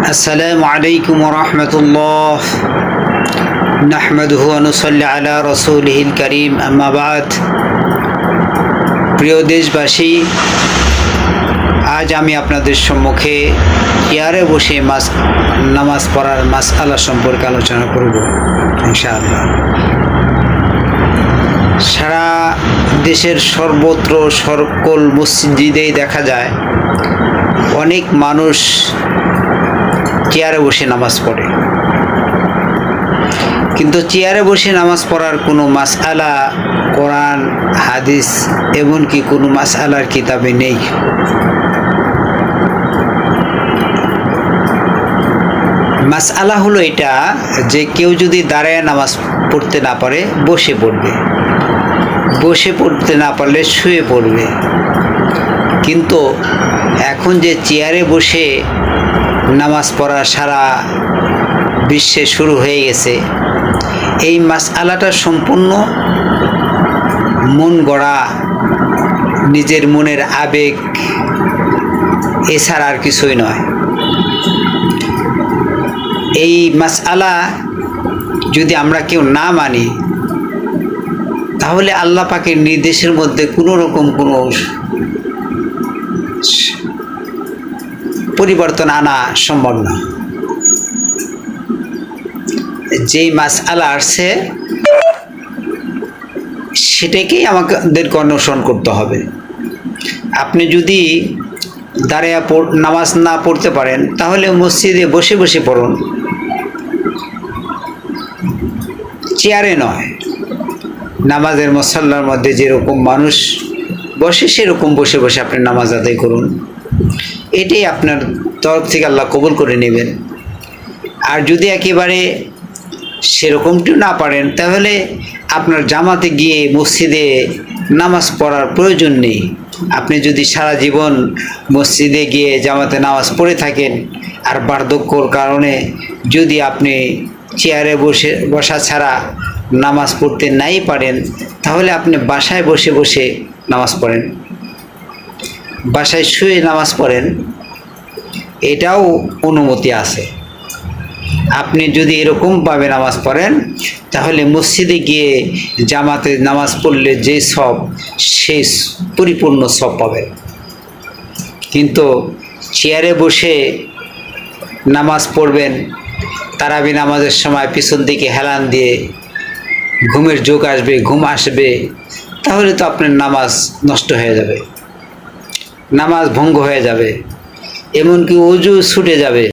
السلام عليكم ورحمة الله نحمده ونصلي على رسوله الكريم أما بعد প্রিয় দেশবাসী, আজ আমি আপনাদের সম্মুখে চেয়ারে বসে নামাজ পড়ার মাসআলা সম্পর্কে আলোচনা করব ইনশাআল্লাহ। সারা দেশের সর্বত্র সকল মসজিদেই দেখা যায় অনেক মানুষ চেয়ারে বসে নামাজ পড়ে, কিন্তু চেয়ারে বসে নামাজ পড়ার কোনো মাসআলা কোরআন হাদিস এমনকি কোনো মাসআলার কিতাবে নেই। মাসআলা হলো এটা যে কেউ যদি দাঁড়ায় নামাজ পড়তে না পারে বসে পড়বে, বসে পড়তে না পারলে শুয়ে পড়বে। কিন্তু এখন যে চেয়ারে বসে নামাজ পড়া সারা বিশ্বে শুরু হয়ে গেছে, এই মাসআলাটা সম্পূর্ণ মন গড়া, নিজের মনের আবেগ, এছাড়া আর কিছুই নয়। এই মাসআলা যদি আমরা কেউ না মানি, তাহলে আল্লাহ পাকের নির্দেশের মধ্যে কোনো রকম কোনো পরিবর্তন আনা সম্ভব না। যেই মাসআলা আসছে সেটাকেই আমাদেরকে অনুসরণ করতে হবে। আপনি যদি দাঁড়িয়ে নামাজ না পড়তে পারেন, তাহলে মসজিদে বসে বসে পড়ুন, চেয়ারে নয়। নামাজের মুসাল্লার মধ্যে যেরকম মানুষ বসে সেরকম বসে বসে আপনি নামাজ আদায় করুন, এটাই আপনার তরফ থেকে আল্লাহ কবুল করে নেবেন। আর যদি একেবারে সেরকমটিও না পারেন, তাহলে আপনার জামাতে গিয়ে মসজিদে নামাজ পড়ার প্রয়োজন নেই। আপনি যদি সারা জীবন মসজিদে গিয়ে জামাতে নামাজ পড়ে থাকেন, আর বার্ধক্যর কারণে যদি আপনি চেয়ারে বসা ছাড়া নামাজ পড়তে নাই পারেন, তাহলে আপনি বাসায় বসে বসে নামাজ পড়েন, বাসায় শুয়ে নামাজ পড়েন, এটাও অনুমতি আছে। আপনি যদি এরকমভাবে নামাজ পড়েন, তাহলে মসজিদে গিয়ে জামাতে নামাজ পড়লে যে সব, সেই পরিপূর্ণ সব পাবেন। কিন্তু চেয়ারে বসে নামাজ পড়বেন, তারাবি নামাজের সময় পিছন দিকে হেলান দিয়ে ঘুমের ঝোঁক আসবে, ঘুম আসবে, তাহলে তো আপনার নামাজ নষ্ট হয়ে যাবে, নামাজ ভঙ্গ হয়ে যাবে, এমনকি ওযু ছুটে যাবে।